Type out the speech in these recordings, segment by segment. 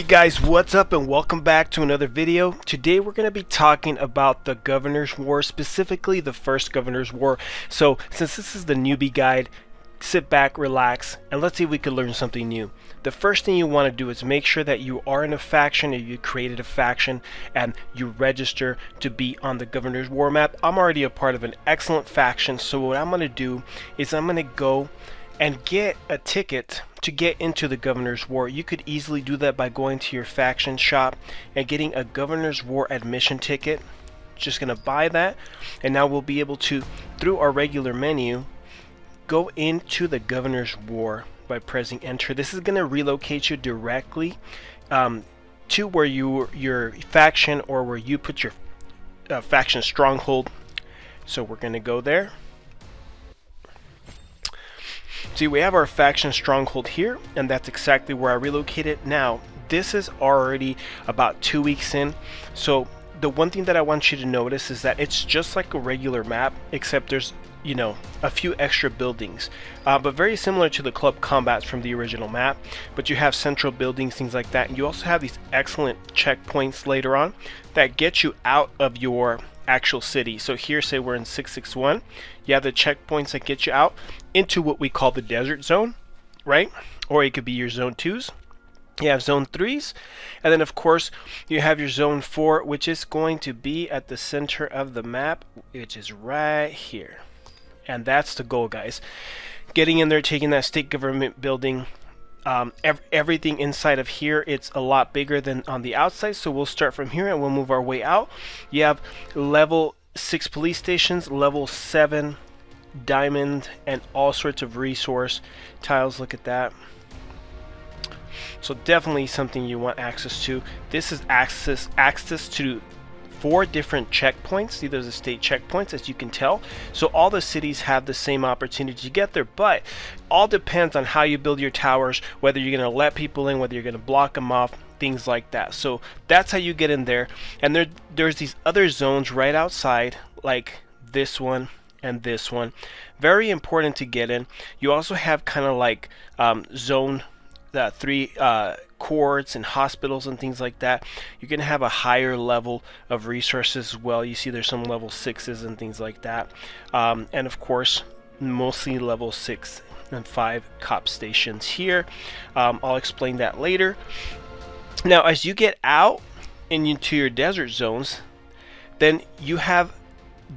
guys, what's up and welcome back to another video. Today we're going to be talking about the Governor's War, specifically the first Governor's War. So since this is the newbie guide, sit back, relax, and let's see if we can learn something new. The first thing you want to do is make sure that you are in a faction, or you created a faction and you register to be on the Governor's War map. I'm already a part of an excellent faction, so what I'm going to do is I'm going to go and get a ticket to get into the Governor's War. You could easily do that by going to your faction shop and getting a Governor's War admission ticket. Just gonna buy that, and now we'll be able to, through our regular menu, go into the Governor's War by pressing enter. This is gonna relocate you directly to where your faction, or where you put your faction stronghold. So we're gonna go there. See, we have our faction stronghold here, and that's exactly where I relocated. Now, this is already about 2 weeks in, so the one thing that I want you to notice is that it's just like a regular map, except there's, you know, a few extra buildings, but very similar to the club combats from the original map. But you have central buildings, things like that, and you also have these excellent checkpoints later on that get you out of your actual city. So here, say we're in 661, you have the checkpoints that get you out into what we call the desert zone, right? Or it could be your zone 2s. You have zone 3s, and then of course you have your zone 4, which is going to be at the center of the map, which is right here. And that's the goal, guys. Getting in there, taking that state government building. Everything inside of here, it's a lot bigger than on the outside, so we'll start from here and we'll move our way out. You have level 6 police stations, level 7 diamond, and all sorts of resource tiles. Look at that. So definitely something you want access to. This is access to 4 different checkpoints. These are the state checkpoints, as you can tell. So all the cities have the same opportunity to get there, but all depends on how you build your towers, whether you're going to let people in, whether you're going to block them off, things like that. So that's how you get in there. And there's these other zones right outside, like this one and this one. Very important to get in. You also have kind of like zone 3 courts and hospitals and things like that. You're going to have a higher level of resources as well. You see there's some level 6s and things like that. And of course, mostly level 6 and 5 cop stations here. I'll explain that later. Now, as you get out and into your desert zones, then you have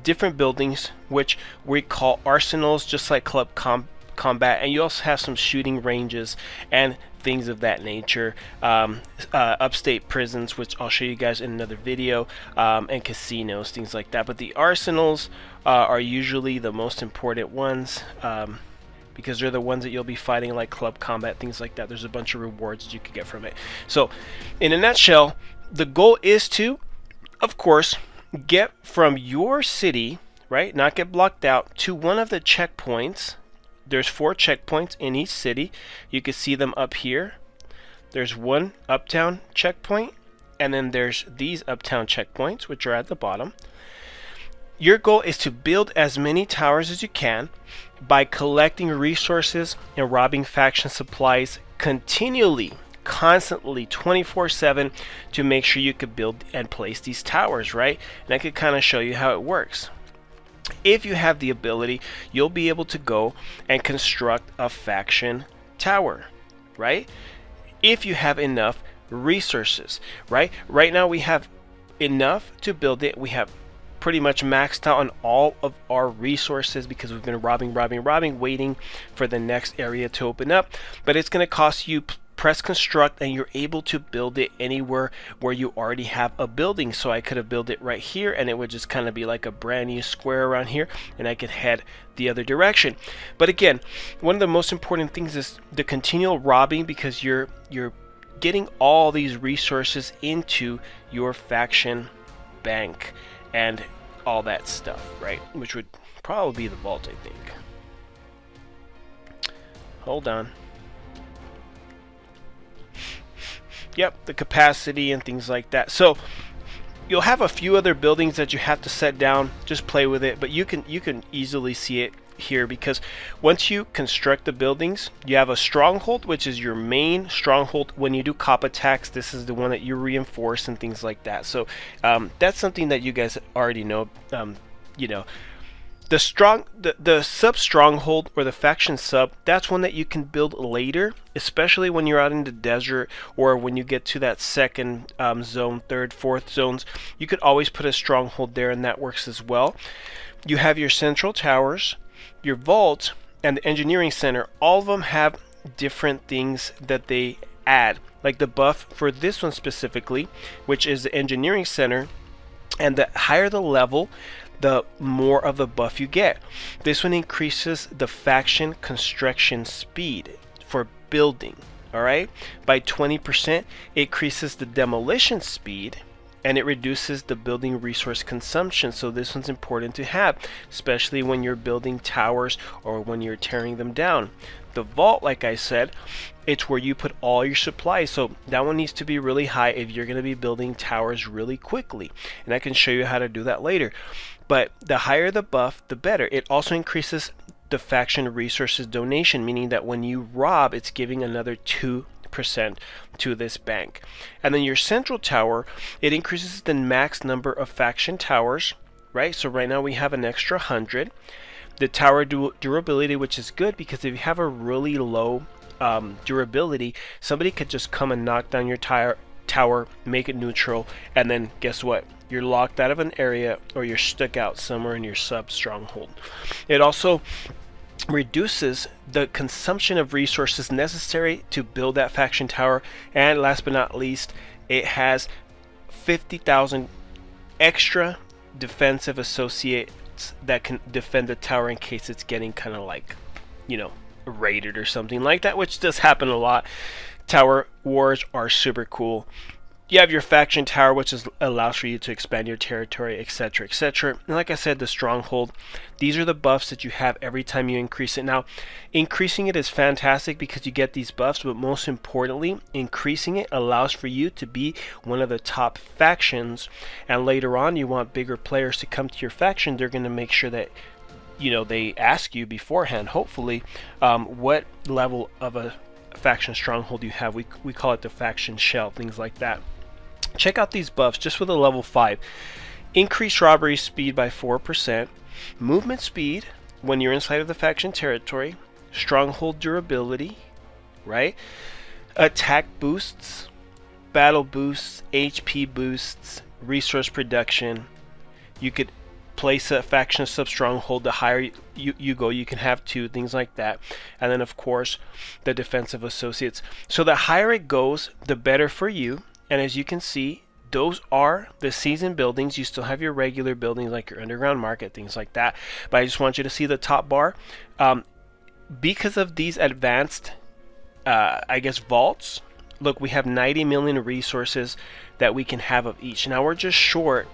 different buildings, which we call arsenals, just like club combat, and you also have some shooting ranges and things of that nature. Upstate prisons, which I'll show you guys in another video, and casinos, things like that. But the arsenals are usually the most important ones, because they're the ones that you'll be fighting, like club combat, things like that. There's a bunch of rewards that you could get from it. So in a nutshell, the goal is to, of course, get from your city, right, not get blocked out, to one of the checkpoints. There's 4 checkpoints in each city. You can see them up here. There's one uptown checkpoint, and then there's these uptown checkpoints, which are at the bottom. Your goal is to build as many towers as you can by collecting resources and robbing faction supplies continually, constantly, 24/7, to make sure you could build and place these towers, right? And I could kind of show you how it works. If you have the ability, you'll be able to go and construct a faction tower, right? If you have enough resources, right? Right now we have enough to build it. We have pretty much maxed out on all of our resources because we've been robbing, waiting for the next area to open up. But it's going to cost you. Press construct, and you're able to build it anywhere where you already have a building. So I could have built it right here, and it would just kind of be like a brand new square around here, and I could head the other direction. But again, one of the most important things is the continual robbing, because you're getting all these resources into your faction bank and all that stuff, right? Which would probably be the vault, I think. Hold on. Yep, the capacity and things like that. So you'll have a few other buildings that you have to set down. Just play with it, but you can easily see it here, because once you construct the buildings, you have a stronghold, which is your main stronghold. When you do cop attacks, this is the one that you reinforce and things like that. So that's something that you guys already know. You know, the sub stronghold, or the faction sub, that's one that you can build later, especially when you're out in the desert, or when you get to that second zone, third, fourth zones. You could always put a stronghold there, and that works as well. You have your central towers, your vault, and the engineering center. All of them have different things that they add, like the buff for this one specifically, which is the engineering center. And the higher the level, the more of the buff you get. This one increases the faction construction speed for building, all right, by 20%. It increases the demolition speed, and it reduces the building resource consumption. So this one's important to have, especially when you're building towers or when you're tearing them down. The vault, like I said, it's where you put all your supplies, so that one needs to be really high if you're going to be building towers really quickly, and I can show you how to do that later. But the higher the buff, the better. It also increases the faction resources donation, meaning that when you rob, it's giving another 2% to this bank. And then your central tower, it increases the max number of faction towers, right? So right now we have an extra 100. The tower durability, which is good, because if you have a really low durability, somebody could just come and knock down your tower, make it neutral, and then guess what? You're locked out of an area, or you're stuck out somewhere in your sub stronghold. It also reduces the consumption of resources necessary to build that faction tower, and last but not least, it has 50,000 extra defensive associates that can defend the tower in case it's getting kind of like, you know, raided or something like that, which does happen a lot. Tower wars are super cool. You have your faction tower, which allows for you to expand your territory, etc., etc. And like I said, the stronghold, these are the buffs that you have every time you increase it. Now, increasing it is fantastic because you get these buffs, but most importantly, increasing it allows for you to be one of the top factions. And later on, you want bigger players to come to your faction. They're going to make sure that, you know, they ask you beforehand, hopefully, what level of a faction stronghold you have. We call it the faction shell, things like that. Check out these buffs just with a level 5. Increase robbery speed by 4%, movement speed when you're inside of the faction territory, stronghold durability, right? Attack boosts, battle boosts, HP boosts, resource production. You could place a faction sub stronghold. The higher you go, you can have 2, things like that. And then of course the defensive associates. So the higher it goes, the better for you. And as you can see, those are the season buildings. You still have your regular buildings like your underground market, things like that. But I just want you to see the top bar. Because of these advanced, I guess, vaults, look, we have 90 million resources that we can have of each. Now we're just short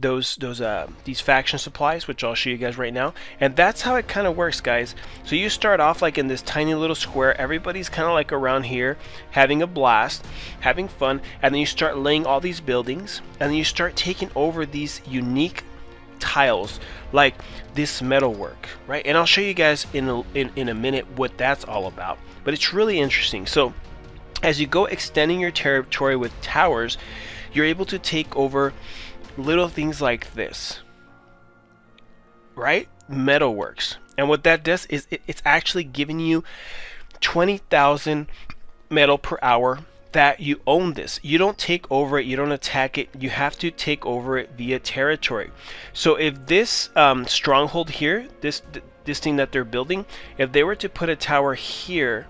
these faction supplies, which I'll show you guys right now. And that's how it kind of works, guys. So you start off like in this tiny little square. Everybody's kind of like around here having a blast, having fun, and then you start laying all these buildings, and then you start taking over these unique tiles like this metalwork, right? And I'll show you guys in a minute what that's all about. But it's really interesting. So as you go extending your territory with towers, you're able to take over little things like this, right? Metalworks. And what that does is it's actually giving you 20,000 metal per hour that you own this. You don't take over it, you don't attack it, you have to take over it via territory. So if this stronghold here, this thing that they're building, if they were to put a tower here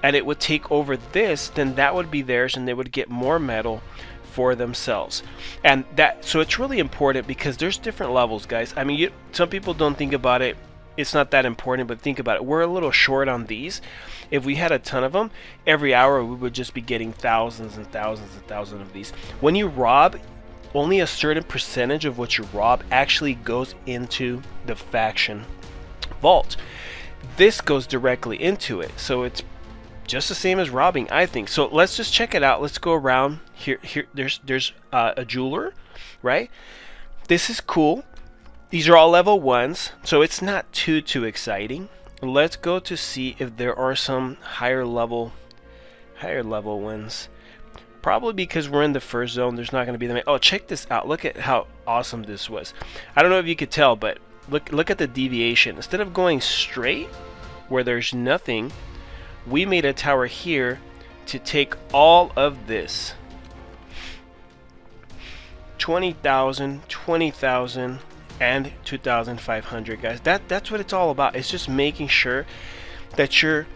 and it would take over this, then that would be theirs and they would get more metal for themselves. And that, so it's really important because there's different levels, guys. I mean, some people don't think about it, it's not that important, but think about it. We're a little short on these. If we had a ton of them, every hour we would just be getting thousands and thousands and thousands of these. When you rob, only a certain percentage of what you rob actually goes into the faction vault. This goes directly into it, so it's just the same as robbing, I think. So let's just check it out. Let's go around here. There's a jeweler, right? This is cool. These are all level 1s, so it's not too exciting. Let's go to see if there are some higher level ones. Probably because we're in the first zone, there's not going to be them. Oh, check this out. Look at how awesome this was. I don't know if you could tell, but look at the deviation. Instead of going straight where there's nothing, we made a tower here to take all of this. 20,000, 20,000, and 2,500, guys. That's what it's all about. It's just making sure that you're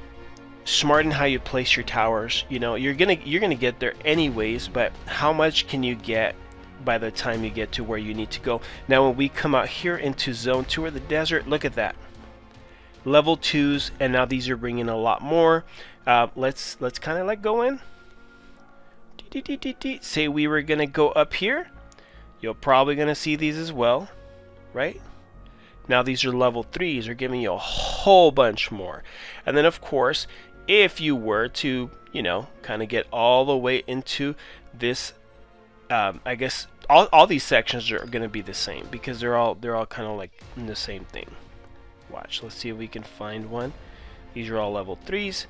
smart in how you place your towers. You know, you're gonna get there anyways, but how much can you get by the time you get to where you need to go? Now when we come out here into zone 2 or the desert, look at that, level 2s, and now these are bringing a lot more. Let's kind of like go in. Say we were gonna go up here, you're probably gonna see these as well, right? Now these are level 3s, are giving you a whole bunch more. And then of course, if you were to, you know, kind of get all the way into this, I guess all these sections are going to be the same because they're all kind of like in the same thing. Watch, let's see if we can find one. These are all level 3s,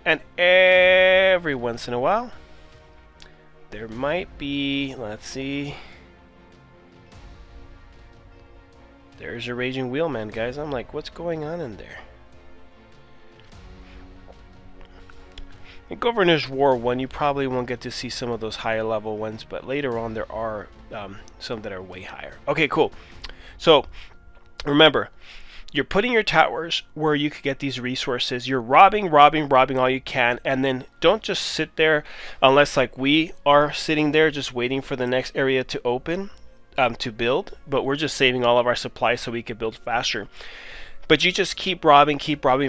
and every once in a while there might be, let's see, there's a raging wheelman, guys. I'm like, what's going on in there? In Governor's War 1, you probably won't get to see some of those higher level ones, but later on there are some that are way higher. Okay, cool. So remember, you're putting your towers where you could get these resources. You're robbing all you can, and then don't just sit there unless like we are sitting there just waiting for the next area to open to build, but we're just saving all of our supplies so we can build faster. But you just keep robbing,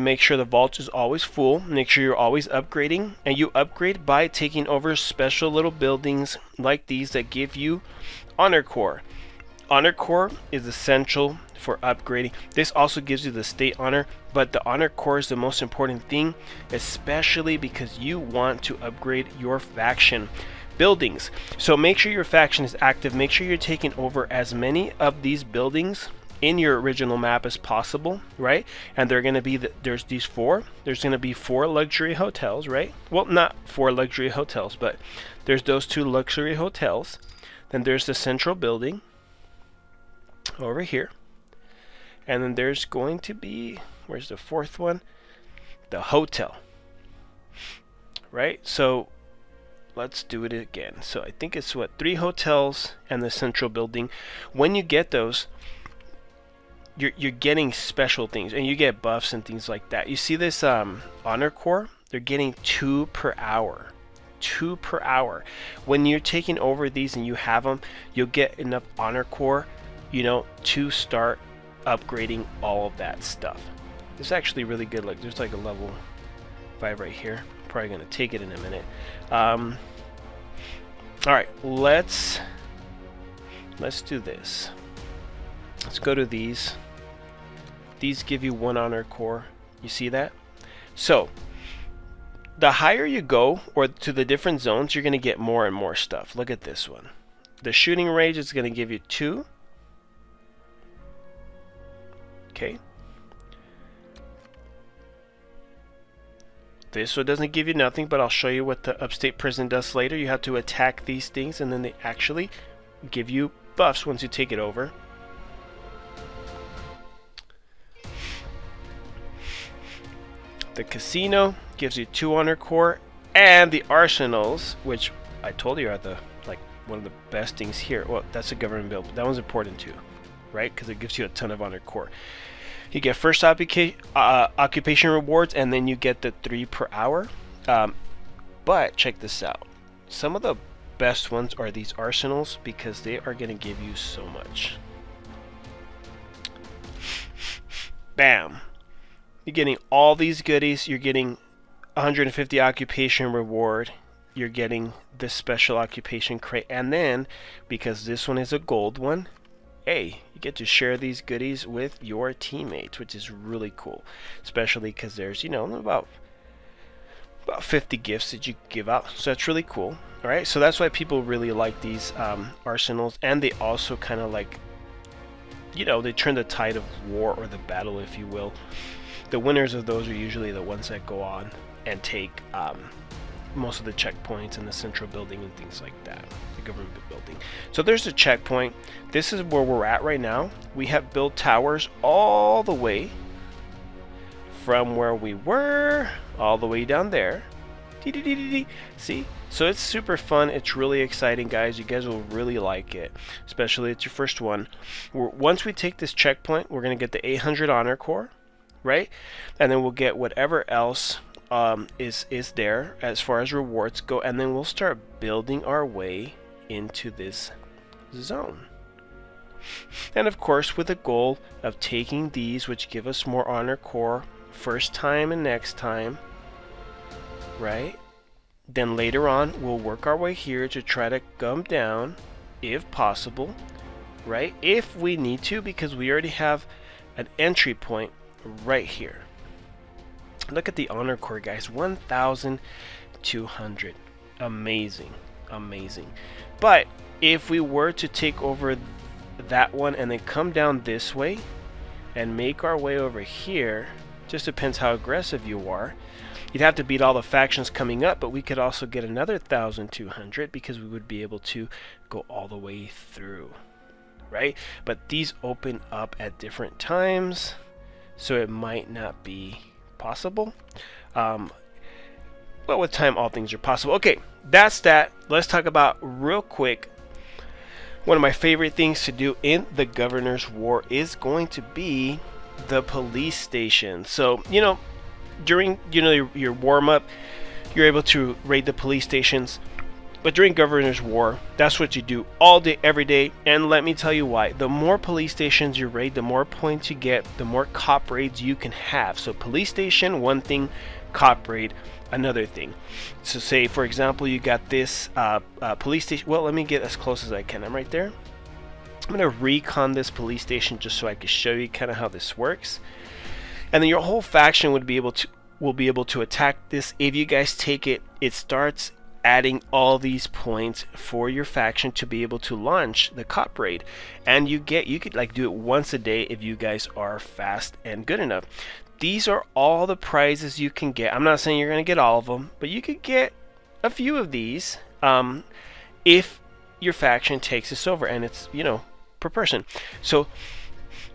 make sure the vault is always full, make sure you're always upgrading, and you upgrade by taking over special little buildings like these that give you honor core. Honor core is essential for upgrading. This also gives you the state honor, but the honor core is the most important thing, especially because you want to upgrade your faction buildings. So make sure your faction is active, make sure you're taking over as many of these buildings in your original map as possible, right? And they're going to be there's these 4. There's going to be 4 luxury hotels, right? Well, not 4 luxury hotels, but there's those 2 luxury hotels. Then there's the central building over here, and then there's going to be, where's the 4th one? The hotel, right? So let's do it again. So I think it's 3 hotels and the central building. When you get those, you're getting special things, and you get buffs and things like that. You see this honor core? They're getting 2 per hour. 2 per hour. When you're taking over these and you have them, you'll get enough honor core, you know, to start upgrading all of that stuff. It's actually really good. Like, there's like a level 5 right here. Probably gonna take it in a minute. All right, let's do this. Let's go to these. These give you 1 honor core. You see that? So the higher you go, or to the different zones, you're going to get more and more stuff. Look at this one. The shooting range is going to give you 2. Okay. This one doesn't give you nothing, but I'll show you what the upstate prison does later. You have to attack these things, and then they actually give you buffs once you take it over. The casino gives you 2 honor core, and the arsenals, which I told you are the one of the best things here. Well, that's a government build, but that one's important too, right? Because it gives you a ton of honor core. You get first occupation rewards, and then you get the 3 per hour. But check this out. Some of the best ones are these arsenals because they are going to give you so much. Bam! You're getting all these goodies. You're getting 150 occupation reward. You're getting this special occupation crate. And then, because this one is a gold one, hey, you get to share these goodies with your teammates, which is really cool. Especially because there's, you know, about 50 gifts that you give out. So that's really cool. All right, so that's why people really like these arsenals. And they also kind of like, you know, they turn the tide of war or the battle, if you will. The winners of those are usually the ones that go on and take most of the checkpoints in the central building and things like that, the government building. So there's the checkpoint. This is where we're at right now. We have built towers all the way from where we were all the way down there. See? So it's super fun. It's really exciting, guys. You guys will really like it, especially it's your first one. Once we take this checkpoint, we're going to get the 800 honor core, right? And then we'll get whatever else is there as far as rewards go, and then we'll start building our way into this zone. And of course, with the goal of taking these, which give us more honor core first time and next time, right? Then later on, we'll work our way here to try to come down, if possible, right? If we need to, because we already have an entry point right here. Look at the honor core, guys. 1,200. Amazing. Amazing. But if we were to take over that one and then come down this way and make our way over here, just depends how aggressive you are. You'd have to beat all the factions coming up, but we could also get another 1,200 because we would be able to go all the way through, right? But these open up at different times, so it might not be possible. Well, with time, all things are possible. Okay, that's that. Let's talk about real quick. One of my favorite things to do in the Governor's War is going to be the police station. So, you know, during your warm-up, you're able to raid the police stations, but during Governor's War, that's what you do all day, every day. And let me tell you why. The more police stations you raid, the more points you get, the more cop raids you can have. So police station, one thing; cop raid, another thing. So say, for example, you got this police station. Well, let me get as close as I can. I'm right there. I'm going to recon this police station just so I can show you kind of how this works. And then your whole faction will be able to attack this. If you guys take it, it starts adding all these points for your faction to be able to launch the cop raid. And you could like do it once a day if you guys are fast and good enough. These are all the prizes you can get. I'm not saying you're going to get all of them, but you could get a few of these if your faction takes this over, and it's, you know, per person. So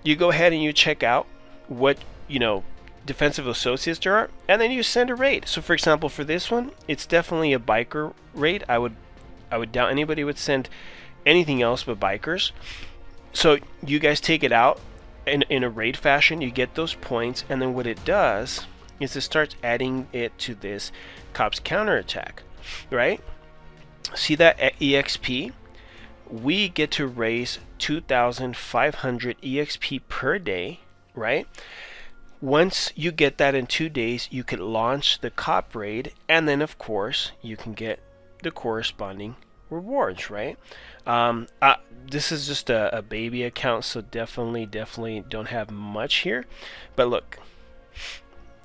you go ahead and you check out what, you know, defensive associates there are, and then you send a raid. So for example, for this one, it's definitely a biker raid. I would doubt anybody would send anything else but bikers. So you guys take it out in a raid fashion, you get those points, and then what it does is it starts adding it to this cops counterattack, right? See that EXP? We get to raise 2,500 EXP per day, right? Once you get that in 2 days, you could launch the cop raid, and then of course you can get the corresponding rewards, right? This is just a baby account, so definitely don't have much here. But look,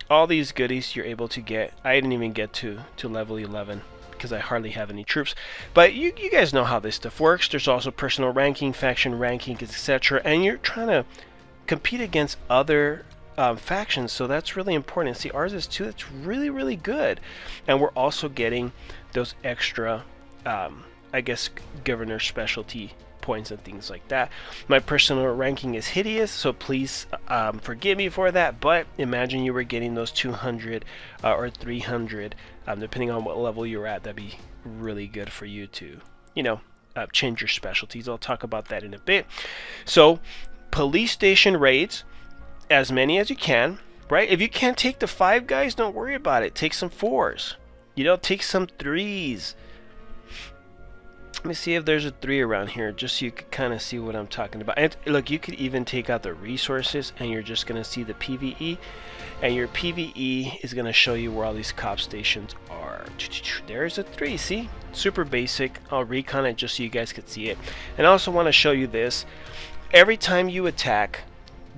all these goodies you're able to get. I didn't even get to level 11 because I hardly have any troops. But you guys know how this stuff works. There's also personal ranking, faction ranking, etc. And you're trying to compete against other factions, so that's really important. See, ours is too. That's really good. And we're also getting those extra I guess governor specialty points and things like that. My personal ranking is hideous, so please forgive me for that, but imagine you were getting those 200 or 300 depending on what level you're at. That'd be really good for you to, you know, change your specialties. I'll talk about that in a bit. So police station raids, as many as you can, right? If you can't take the 5 guys, don't worry about it. Take some 4s, you know, take some 3s. Let me see if there's a 3 around here, just so you can kind of see what I'm talking about. And look, you could even take out the resources, and you're just going to see the PvE, and your PvE is going to show you where all these cop stations are. There's a 3, see? Super basic. I'll recon it just so you guys could see it. And I also want to show you this. Every time you attack,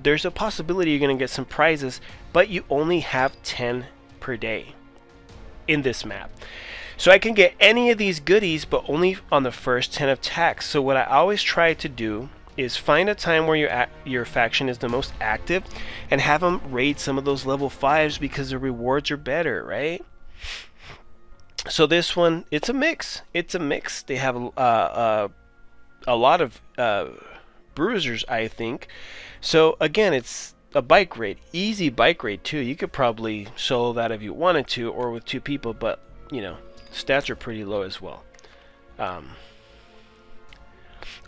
there's a possibility you're going to get some prizes, but you only have 10 per day in this map. So I can get any of these goodies, but only on the first 10 attacks. So what I always try to do is find a time where your faction is the most active and have them raid some of those level 5s because the rewards are better, right? So this one, it's a mix. They have a lot of bruisers, I think. So again, it's a bike raid, easy bike raid too. You could probably solo that if you wanted to, or with 2 people, but you know, stats are pretty low as well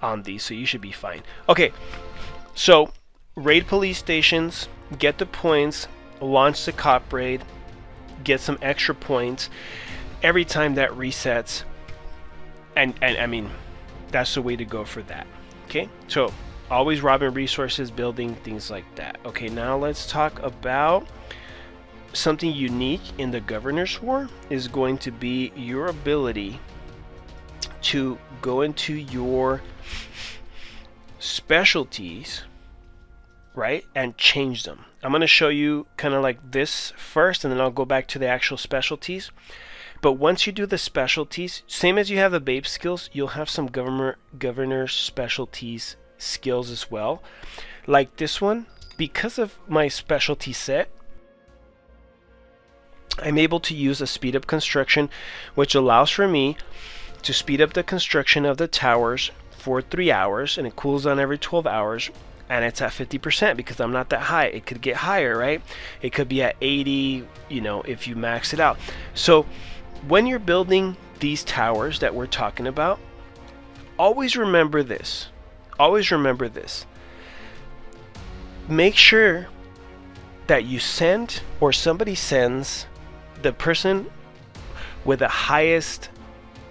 on these, so you should be fine. Okay, so raid police stations, get the points, launch the cop raid, get some extra points every time that resets, and I mean, that's the way to go for that. Okay, so always robbing resources, building, things like that. Okay, now let's talk about something unique in the Governor's War is going to be your ability to go into your specialties, right, and change them. I'm going to show you kind of like this first, and then I'll go back to the actual specialties. But once you do the specialties, same as you have the Babe skills, you'll have some governor specialties skills as well. Like this one, because of my specialty set, I'm able to use a speed up construction, which allows for me to speed up the construction of the towers for 3 hours, and it cools down every 12 hours, and it's at 50% because I'm not that high. It could get higher, right? It could be at 80, you know, if you max it out. So when you're building these towers that we're talking about, always remember this. Always remember this. Make sure that you send, or somebody sends, the person with the highest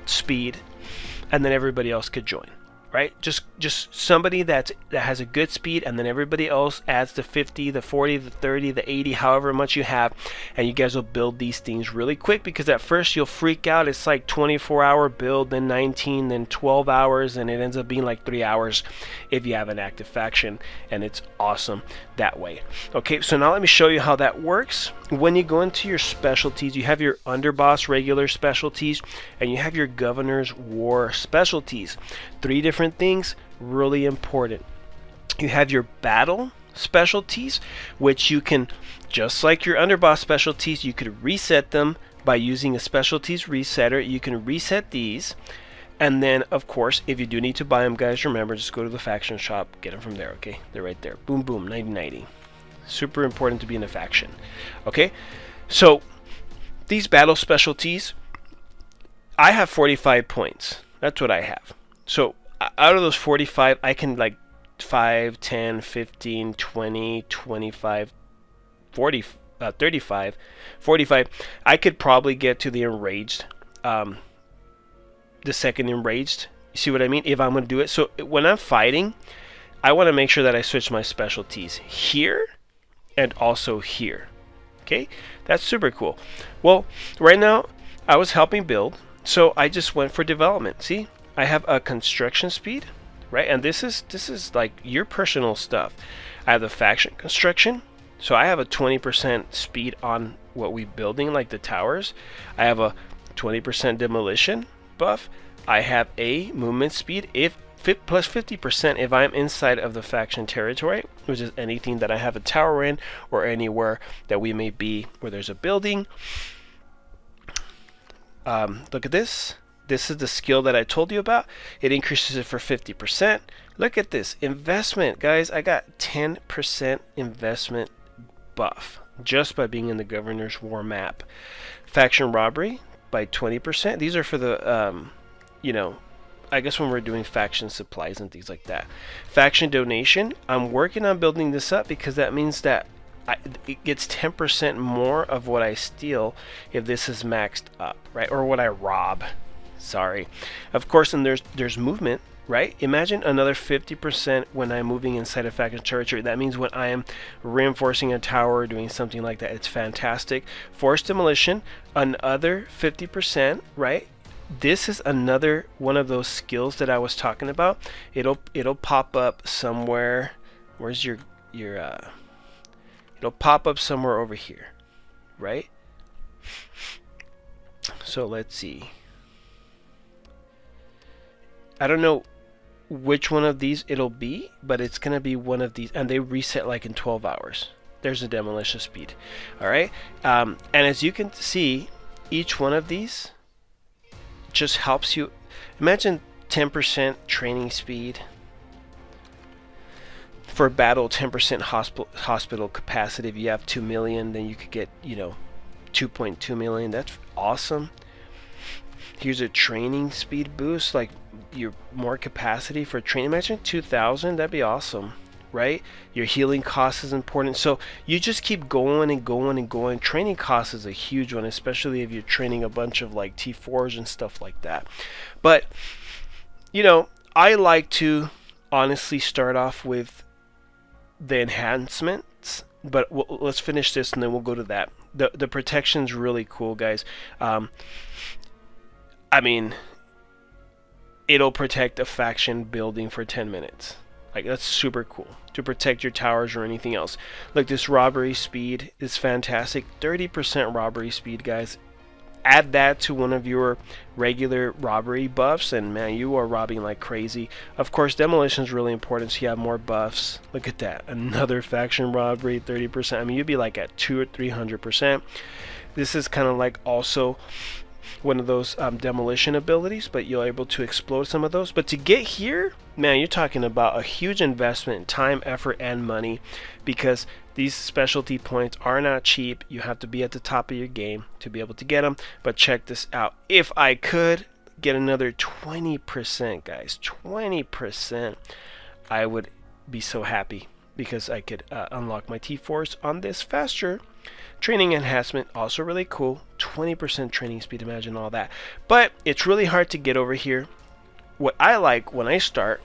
speed, and then everybody else could join, right? Just somebody that has a good speed, and then everybody else adds the 50, the 40, the 30, the 80, however much you have, and you guys will build these things really quick, because at first you'll freak out. It's like 24-hour build, then 19, then 12 hours, and it ends up being like 3 hours if you have an active faction, and it's awesome that way. Okay, so now let me show you how that works. When you go into your specialties, you have your underboss regular specialties, and you have your Governor's War specialties. 3 different things, really important. You have your battle specialties, which you can, just like your underboss specialties, you could reset them by using a specialties resetter. You can reset these, and then of course, if you do need to buy them, guys, remember, just go to the faction shop, get them from there. Okay, they're right there. Boom boom, 90/90. Super important to be in a faction. Okay, so these battle specialties, I have 45 points. That's what I have. So out of those 45, I can like 5, 10, 15, 20, 25, 40, 35, 45. I could probably get to the enraged, the second enraged. You see what I mean? If I'm going to do it. So when I'm fighting, I want to make sure that I switch my specialties here and also here. Okay? That's super cool. Well, right now, I was helping build, so I just went for development. See? I have a construction speed, right? And this is like your personal stuff. I have the faction construction, so I have a 20% speed on what we're building, like the towers. I have a 20% demolition buff. I have a movement speed plus 50% if I'm inside of the faction territory, which is anything that I have a tower in, or anywhere that we may be where there's a building. Look at this. This is the skill that I told you about. It increases it for 50%. Look at this investment, guys. I got 10% investment buff just by being in the Governor's War map. Faction robbery by 20%. These are for the, you know, I guess when we're doing faction supplies and things like that. Faction donation. I'm working on building this up because that means that it gets 10% more of what I steal if this is maxed up, right? Or what I rob. Sorry. Of course, and there's movement, right? Imagine another 50% when I'm moving inside a faction territory. That means when I am reinforcing a tower or doing something like that, it's fantastic. Forced demolition, another 50%, right? This is another one of those skills that I was talking about. It'll pop up somewhere. Where's your it'll pop up somewhere over here, right? So let's see. I don't know which one of these it'll be, but it's going to be one of these, and they reset like in 12 hours. There's a demolition speed. All right. And as you can see, each one of these just helps you. Imagine 10% training speed for battle, 10% hospital capacity. If you have 2 million, then you could get, 2.2 million. That's awesome. Here's a training speed boost, like your more capacity for training. Imagine 2,000. That'd be awesome. Right? Your healing cost is important. So you just keep going and going and going. Training cost is a huge one, especially if you're training a bunch of like T4s and stuff like that. But, I like to honestly start off with the enhancements. But let's finish this and then we'll go to that. The protection's really cool, guys. It'll protect a faction building for 10 minutes. Like, that's super cool to protect your towers or anything else. Look, this robbery speed is fantastic. 30% robbery speed, guys. Add that to one of your regular robbery buffs, and man, you are robbing like crazy. Of course, demolition is really important, so you have more buffs. Look at that. Another faction robbery, 30%. I mean, you'd be like at 200 or 300%. This is kind of like also one of those demolition abilities, but you're able to explode some of those. But to get here, man, you're talking about a huge investment in time, effort, and money, because these specialty points are not cheap. You have to be at the top of your game to be able to get them. But check this out. If I could get another 20%, guys, 20%, I would be so happy, because I could unlock my T4s on this faster. Training enhancement, also really cool. 20% training speed, imagine all that. But it's really hard to get over here. What I like when I start,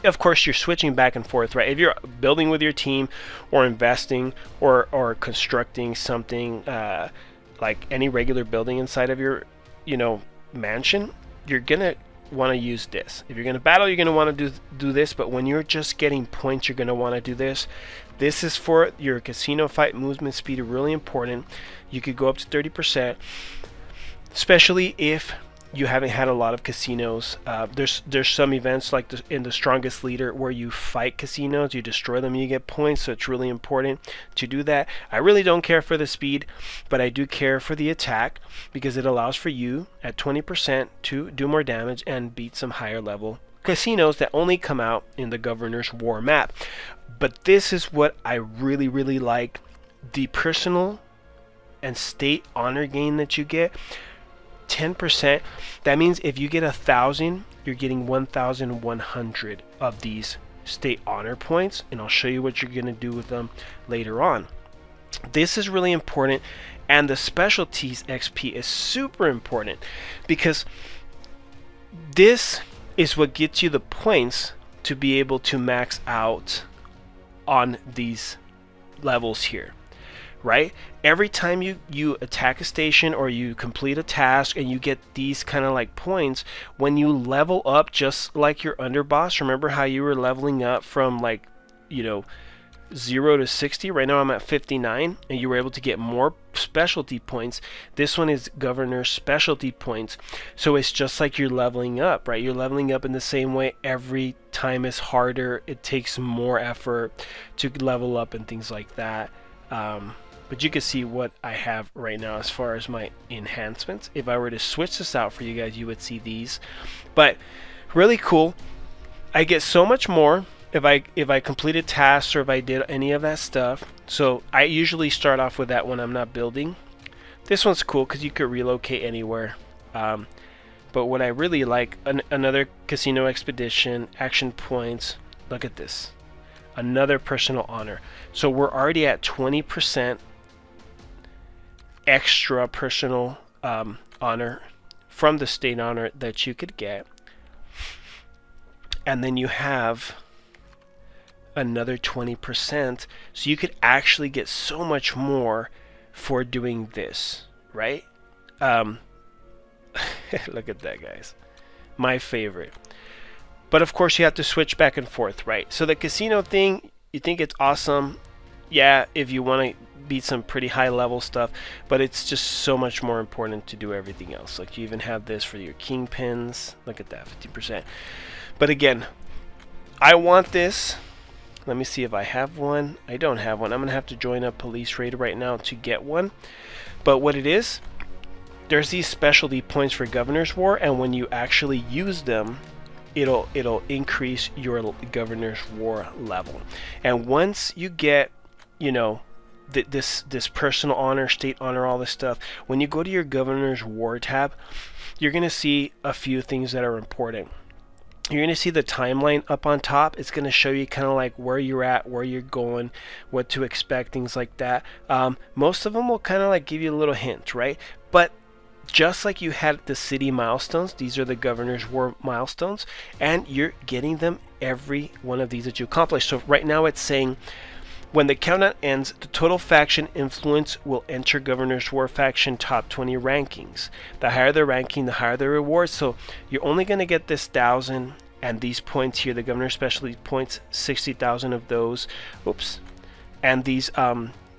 of course, you're switching back and forth, right? If you're building with your team or investing or constructing something like any regular building inside of your, mansion, you're going to want to use this. If you're going to battle, you're going to want to do this, but when you're just getting points, you're going to want to do this. This is for your casino fight movement speed, really important. You could go up to 30%, especially if you haven't had a lot of casinos. There's some events like in the Strongest Leader where you fight casinos, you destroy them, you get points, so it's really important to do that. I really don't care for the speed, but I do care for the attack, because it allows for you at 20% to do more damage and beat some higher level casinos that only come out in the Governor's War map. But this is what I really, really like. The personal and state honor gain that you get, 10%. That means if you get 1,000, you're getting 1,100 of these state honor points, and I'll show you what you're going to do with them later on. This is really important, and the specialties XP is super important, because this is what gets you the points to be able to max out on these levels here, right? Every time you attack a station or you complete a task and you get these kind of like points, when you level up just like your underboss, remember how you were leveling up from like 0 to 60? Right now I'm at 59, and you were able to get more specialty points. This one is Governor specialty points, so it's just like you're leveling up, right? You're leveling up in the same way. Every time is harder, it takes more effort to level up and things like that. But you can see what I have right now as far as my enhancements. If I were to switch this out for you guys, you would see these. But really cool. I get so much more if I completed tasks or if I did any of that stuff. So I usually start off with that when I'm not building. This one's cool because you could relocate anywhere. But what I really like, another casino expedition, action points. Look at this. Another personal honor. So we're already at 20% extra personal honor from the state honor that you could get. And then you have another 20%, so you could actually get so much more for doing this, right? Look at that, guys. My favorite. But of course you have to switch back and forth, right? So the casino thing, you think it's awesome, yeah, if you want to beat some pretty high level stuff, but it's just so much more important to do everything else. Like you even have this for your kingpins. Look at that, 50%. But again, I want this. Let me see if I have one. I don't have one. I'm gonna have to join a police raid right now to get one. But what it is, there's these specialty points for Governor's War, and when you actually use them, it'll increase your Governor's War level. And once you get, you know, this personal honor, state honor, all this stuff, when you go to your Governor's War tab, you're gonna see a few things that are important. You're going to see the timeline up on top. It's going to show you kind of like where you're at, where you're going, what to expect, things like that. Most of them will kind of like give you a little hint, right? But just like you had the city milestones, these are the Governor's War milestones, and you're getting them every one of these that you accomplish. So right now it's saying, when the countdown ends, the total faction influence will enter Governor's War faction top 20 rankings. The higher the ranking, the higher the reward. So you're only going to get this 1,000 and these points here, the Governor's Specialty points, 60,000 of those. Oops. And these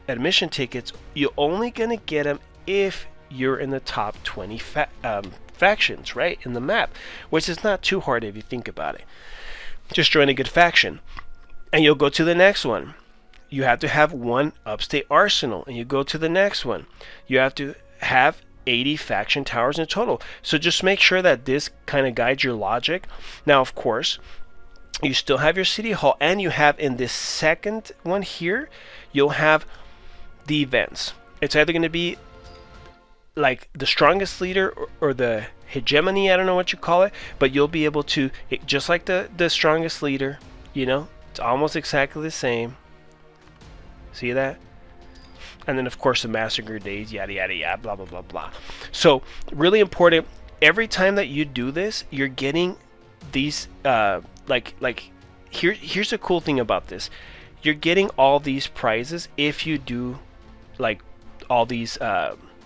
admission tickets, you're only going to get them if you're in the top 20 factions, right, in the map, which is not too hard if you think about it. Just join a good faction, and you'll go to the next one. You have to have one upstate arsenal, and you go to the next one. You have to have 80 faction towers in total. So just make sure that this kind of guides your logic. Now, of course, you still have your city hall, and you have in this second one here, you'll have the events. It's either going to be like the strongest leader or the hegemony, I don't know what you call it, but you'll be able to, just like the strongest leader, you know, it's almost exactly the same. See that? And then of course the massacre days, yada yada yada, blah blah blah blah. So really important, every time that you do this, you're getting these here's the cool thing about this. You're getting all these prizes if you do like all these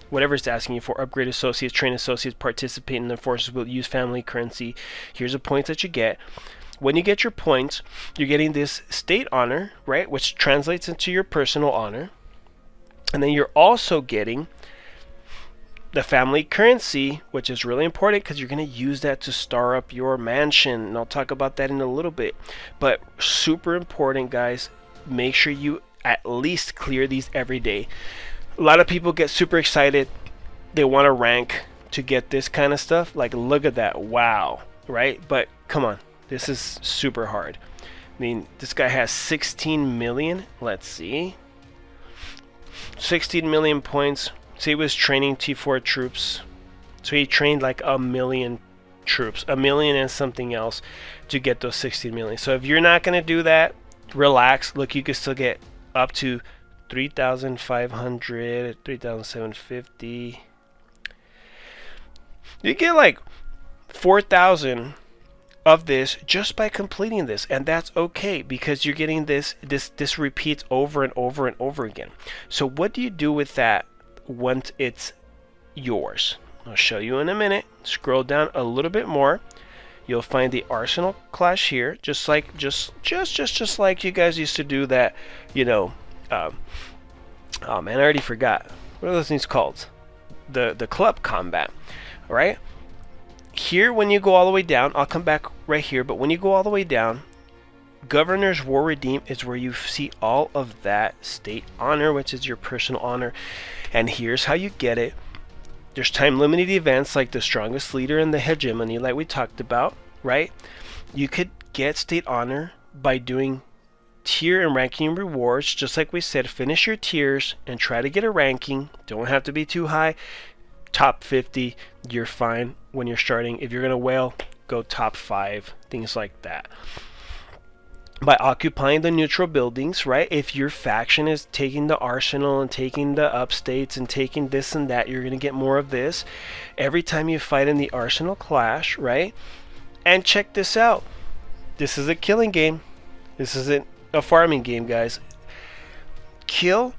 whatever it's asking you for: upgrade associates, train associates, participate in the forces, will use family currency. Here's the points that you get. When you get your points, you're getting this state honor, right, which translates into your personal honor. And then you're also getting the family currency, which is really important because you're going to use that to star up your mansion. And I'll talk about that in a little bit. But super important, guys, make sure you at least clear these every day. A lot of people get super excited. They want to rank to get this kind of stuff. Like, look at that. Wow. Right? But come on. This is super hard. I mean, this guy has 16 million. Let's see. 16 million points. So he was training T4 troops. So he trained like 1 million troops. 1 million and something else to get those 16 million. So if you're not going to do that, relax. Look, you can still get up to 3,500, 3,750. You get like 4,000 of this just by completing this, and that's okay because you're getting this repeats over and over and over again. So what do you do with that once it's yours? I'll show you in a minute. Scroll down a little bit more. You'll find the arsenal clash here, just like you guys used to do that, you know. Oh man, I already forgot. What are those things called? The club combat, all right? Here, when you go all the way down, I'll come back right here, but when you go all the way down, Governor's War Redeem is where you see all of that state honor, which is your personal honor. And here's how you get it. There's time-limited events like the strongest leader and the hegemony, like we talked about, right? You could get state honor by doing tier and ranking rewards, just like we said. Finish your tiers and try to get a ranking. Don't have to be too high. Top 50, you're fine when you're starting. If you're going to whale, go top 5, things like that. By occupying the neutral buildings, right? If your faction is taking the arsenal and taking the upstates and taking this and that, you're going to get more of this every time you fight in the arsenal clash, right? And check this out. This is a killing game. This isn't a farming game, guys. Kill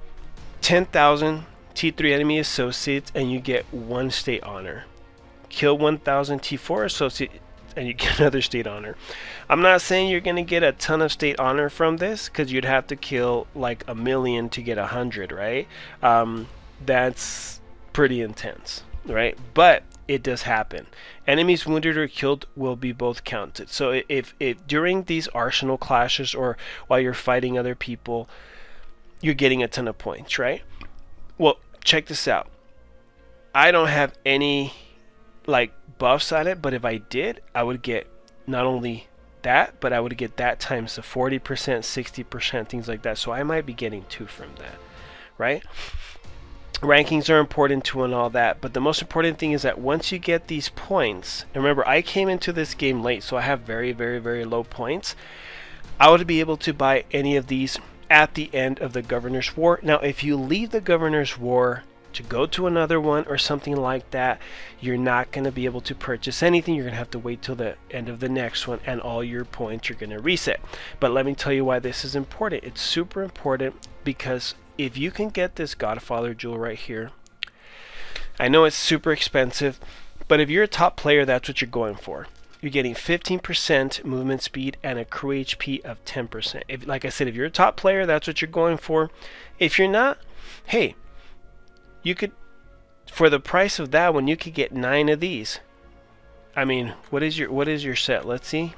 10,000 T3 enemy associates and you get 1 state honor. Kill 1,000 T4 associates and you get another state honor. I'm not saying you're going to get a ton of state honor from this, because you'd have to kill like 1 million to get 100, right? That's pretty intense, right? But it does happen. Enemies wounded or killed will be both counted. So if during these arsenal clashes or while you're fighting other people, you're getting a ton of points, right? Well, check this out. I don't have any like buffs on it, but if I did, I would get not only that, but I would get that times the 40%, 60%, things like that. So I might be getting 2 from that, right? Rankings are important too and all that, but the most important thing is that once you get these points, and remember I came into this game late, so I have very, very, very low points. I would be able to buy any of these at the end of the Governor's War. Now if you leave the Governor's War to go to another one or something like that, you're not going to be able to purchase anything. You're going to have to wait till the end of the next one, and all your points are going to reset. But let me tell you why this is important. It's super important because if you can get this Godfather jewel right here, I know it's super expensive, but if you're a top player, that's what you're going for. You're getting 15% movement speed and a crew HP of 10%. If, like I said, if you're a top player, that's what you're going for. If you're not, hey, you could, for the price of that one, you could get 9 of these. I mean, what is your set? Let's see.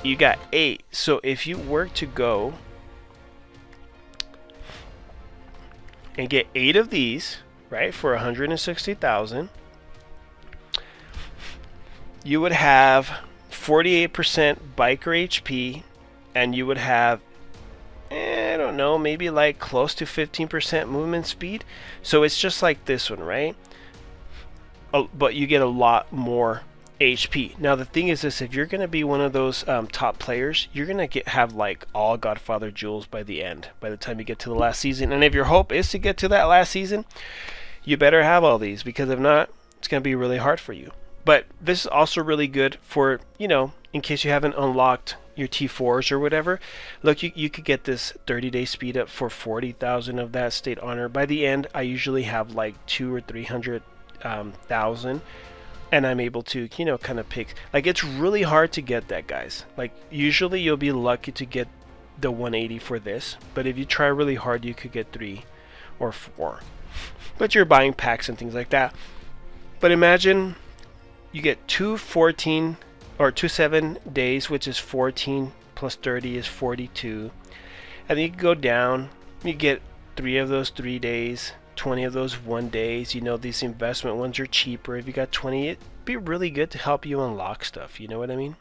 You got 8. So if you were to go and get 8 of these, right, for 160,000, you would have 48% biker HP, and you would have, I don't know, maybe like close to 15% movement speed. So it's just like this one, right? But you get a lot more HP. Now the thing is this, if you're going to be one of those top players, you're going to have like all Godfather jewels by the end, by the time you get to the last season. And if your hope is to get to that last season, you better have all these, because if not, it's going to be really hard for you. But this is also really good for, you know, in case you haven't unlocked your T4s or whatever. Look, you could get this 30-day speed up for 40,000 of that state honor. By the end, I usually have like 200,000 or 300,000, and I'm able to, you know, kind of pick. Like, it's really hard to get that, guys. Like, usually you'll be lucky to get the 180 for this, but if you try really hard, you could get 3 or 4. But you're buying packs and things like that. But imagine you get 214 or 27 days, which is 14 plus 30 is 42, and then you can go down, you get 3 of those 3 days, 20 of those 1 days. You know, these investment ones are cheaper. If you got 20, it'd be really good to help you unlock stuff, you know what I mean?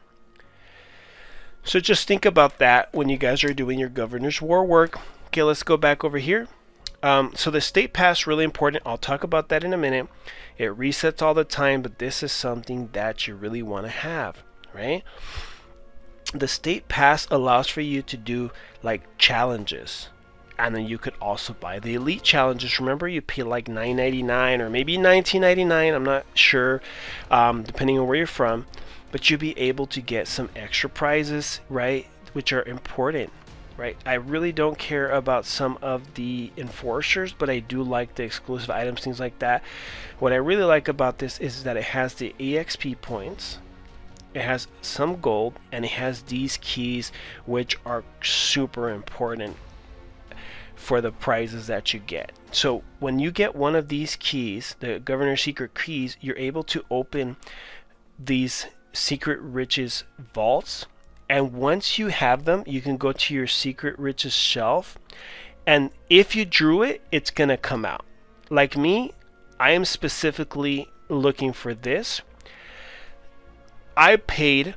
So just think about that when you guys are doing your Governor's War work. Okay, let's go back over here. So the state pass, really important. I'll talk about that in a minute. It resets all the time, but this is something that you really want to have, right? The state pass allows for you to do like challenges, and then you could also buy the elite challenges. Remember, you pay like $9.99 or maybe $19.99, I'm not sure, depending on where you're from, but you'll be able to get some extra prizes, right, which are important. Right, I really don't care about some of the enforcers, but I do like the exclusive items, things like that. What I really like about this is that it has the EXP points, it has some gold, and it has these keys, which are super important for the prizes that you get. So when you get one of these keys, the Governor's Secret keys, you're able to open these Secret Riches vaults. And once you have them, you can go to your Secret Riches shelf, and if you drew it, it's gonna come out. Like me, I am specifically looking for this. I paid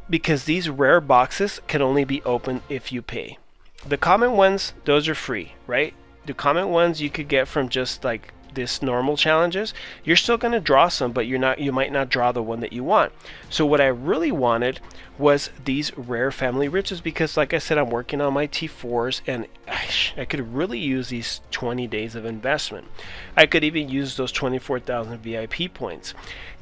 because these rare boxes can only be opened if you pay. The common ones, those are free, right? The common ones you could get from just like this normal challenges. You're still going to draw some, but you might not draw the one that you want. So what I really wanted was these rare family riches, because like I said, I'm working on my T4s, and I could really use these 20 days of investment. I could even use those 24,000 VIP points.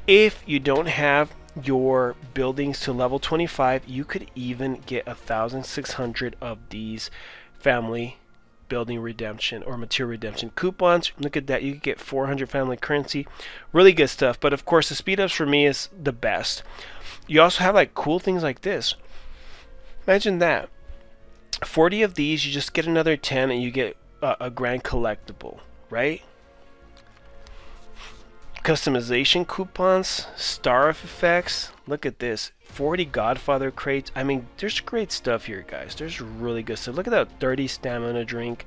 If you don't have your buildings to level 25, you could even get 1,600 of these family building redemption or material redemption coupons. Look at that, you could get 400 family currency. Really good stuff. But of course, the speed ups for me is the best. You also have like cool things like this. Imagine that, 40 of these, you just get another 10 and you get a grand collectible, right? Customization coupons, star effects. Look at this. 40 Godfather crates. I mean, there's great stuff here, guys. There's really good stuff. Look at that 30 stamina drink.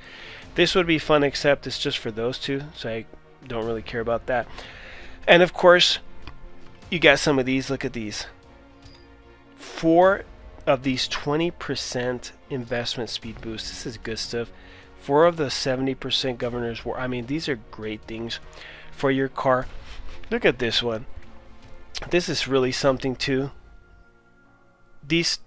This would be fun, except it's just for those two, so I don't really care about that. And of course, you got some of these. Look at these. 4 of these 20% investment speed boost. This is good stuff. 4 of the 70% governor's war. I mean, these are great things for your car. Look at this one. This is really something too. These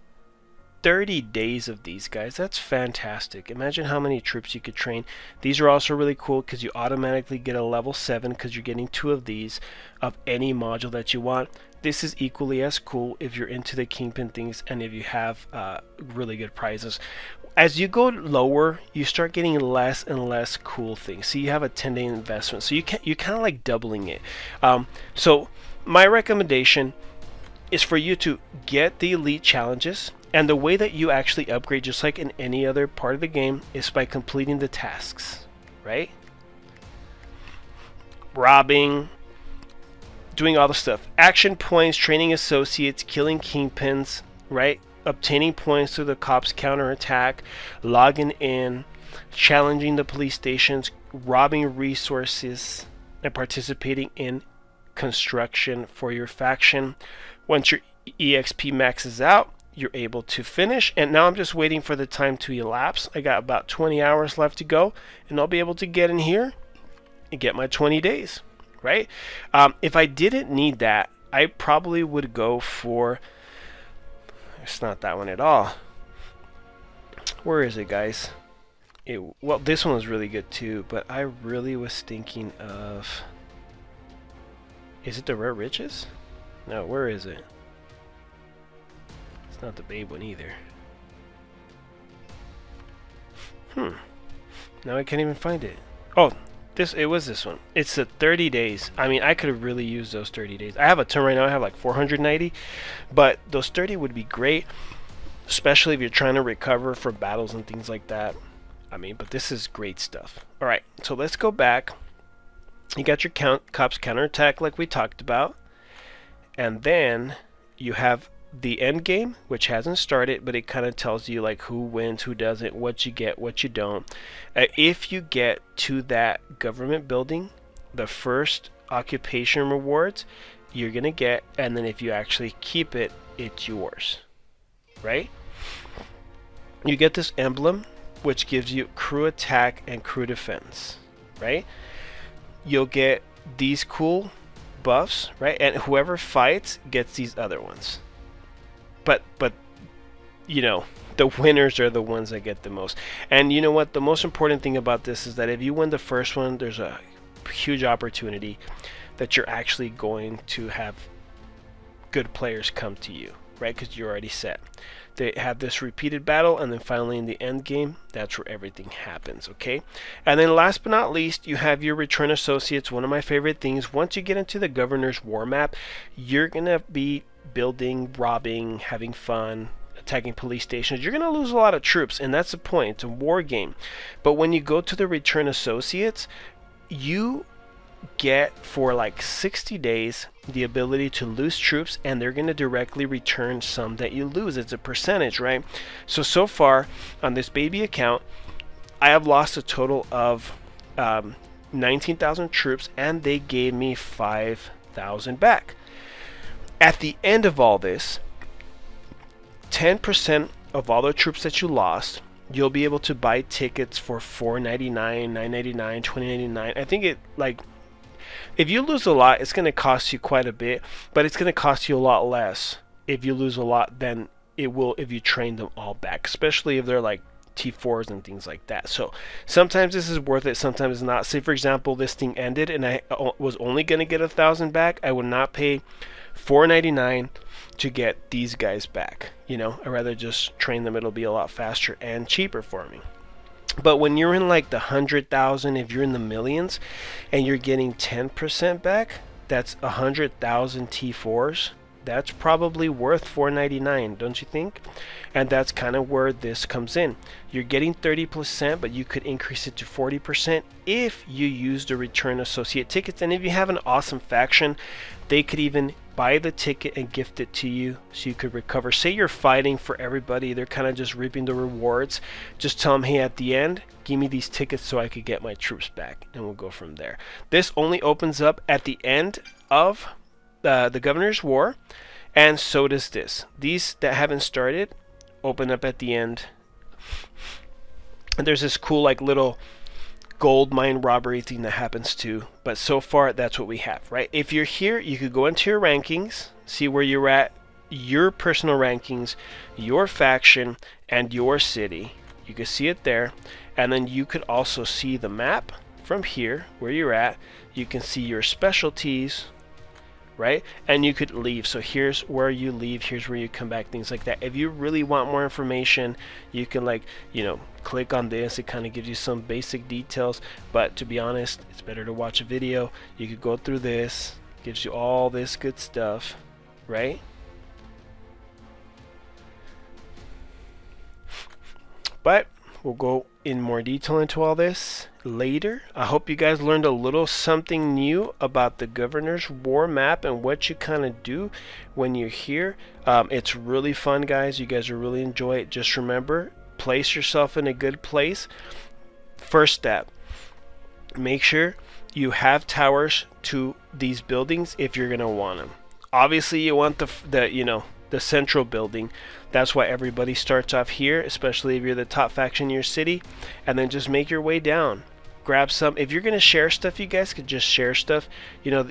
30 days of these guys, that's fantastic. Imagine how many troops you could train. These are also really cool because you automatically get a level 7 because you're getting 2 of these of any module that you want. This is equally as cool if you're into the Kingpin things and if you have really good prizes. As you go lower, you start getting less and less cool things. So you have a 10-day investment. So you're kind of like doubling it. So my recommendation is for you to get the elite challenges. And the way that you actually upgrade, just like in any other part of the game, is by completing the tasks, right? Robbing, doing all the stuff. Action points, training associates, killing kingpins, right? Obtaining points through the cops' counterattack, logging in, challenging the police stations, robbing resources, and participating in construction for your faction. Once your EXP maxes out, you're able to finish. And now I'm just waiting for the time to elapse. I got about 20 hours left to go, and I'll be able to get in here and get my 20 days, right? If I didn't need that, I probably would go for... It's not that one at all. Where is it, guys? Well, this one was really good too, but I really was thinking of... Is it the Rare Riches? No, where is it? It's not the Babe one either. Now I can't even find it. Oh, it was this one. It's the 30 days. I mean, I could have really used those 30 days. I have a ton right now. I have like 490, but those 30 would be great, especially if you're trying to recover from battles and things like that. I mean, but this is great stuff. All right, so let's go back. You got your cops counterattack like we talked about, and then you have the Endgame, which hasn't started, but it kind of tells you like who wins, who doesn't, what you get, what you don't. If you get to that government building, the first occupation rewards you're gonna get, and then if you actually keep it, it's yours, right? You get this emblem, which gives you crew attack and crew defense, right? You'll get these cool buffs, right? And whoever fights gets these other ones. But you know, the winners are the ones that get the most. And you know what? The most important thing about this is that if you win the first one, there's a huge opportunity that you're actually going to have good players come to you, right? Because you're already set. They have this repeated battle, and then finally in the end game, that's where everything happens, okay? And then last but not least, you have your return associates. One of my favorite things, once you get into the governor's war map, you're gonna be building, robbing, having fun, attacking police stations. You're gonna lose a lot of troops, and that's the point. It's a war game. But when you go to the return associates, you get for like 60 days the ability to lose troops, and they're going to directly return some that you lose. It's a percentage, right? So far on this baby account, I have lost a total of 19,000 troops, and they gave me 5,000 back. At the end of all this, 10% of all the troops that you lost, you'll be able to buy tickets for $4.99, $9.99, $20.99. I think it, like, if you lose a lot, it's going to cost you quite a bit, but it's going to cost you a lot less if you lose a lot than it will if you train them all back, especially if they're like T4s and things like that. So sometimes this is worth it, sometimes it's not. Say for example, this thing ended and I was only going to get 1,000 back. I would not pay $4.99 to get these guys back. You know, I'd rather just train them. It'll be a lot faster and cheaper for me. But when you're in like the 100,000, if you're in the millions and you're getting 10% back, that's 100,000 T4s. That's probably worth $4.99, don't you think? And that's kind of where this comes in. You're getting 30%, but you could increase it to 40% if you use the return associate tickets. And if you have an awesome faction, they could even buy the ticket and gift it to you so you could recover. Say you're fighting for everybody, they're kind of just reaping the rewards. Just tell them, hey, at the end, give me these tickets so I could get my troops back, and we'll go from there. This only opens up at the end of the Governor's War, and so does this. These that haven't started open up at the end. And there's this cool like little gold mine robbery thing that happens too, but so far that's what we have, right? If you're here, you could go into your rankings, see where you're at, your personal rankings, your faction, and your city. You can see it there, and then you could also see the map from here where you're at. You can see your specialties, right? And you could leave. So here's where you leave, here's where you come back, things like that. If you really want more information, you can, like, you know, click on this. It kind of gives you some basic details, but to be honest, it's better to watch a video. You could go through this, gives you all this good stuff, right? But we'll go in more detail into all this later. I hope you guys learned a little something new about the Governor's War map and what you kind of do when you're here. It's really fun, guys. You guys will really enjoy it. Just remember, place yourself in a good place. First step, make sure you have towers to these buildings if you're gonna want them. Obviously, you want the central building. That's why everybody starts off here, especially if you're the top faction in your city, and then just make your way down. Grab some. If you're gonna share stuff, you guys could just share stuff. You know,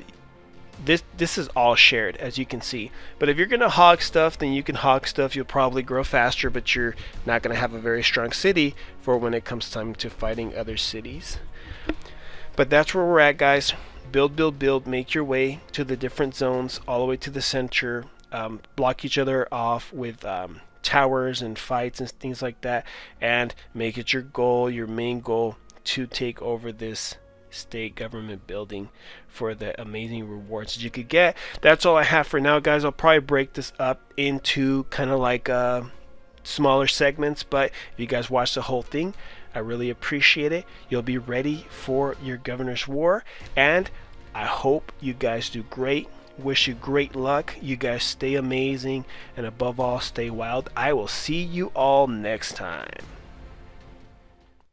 this is all shared, as you can see. But if you're gonna hog stuff, then you can hog stuff. You'll probably grow faster, but you're not gonna have a very strong city for when it comes time to fighting other cities. But that's where we're at, guys. Build, build, build. Make your way to the different zones, all the way to the center. Block each other off with towers and fights and things like that, and make it your goal, your main goal, to take over this state government building for the amazing rewards that you could get. That's all I have for now, guys. I'll probably break this up into kind of like smaller segments, but if you guys watch the whole thing, I really appreciate it. You'll be ready for your Governor's War, and I hope you guys do great. Wish you great luck. You guys stay amazing, and above all, stay wild. I will see you all next time.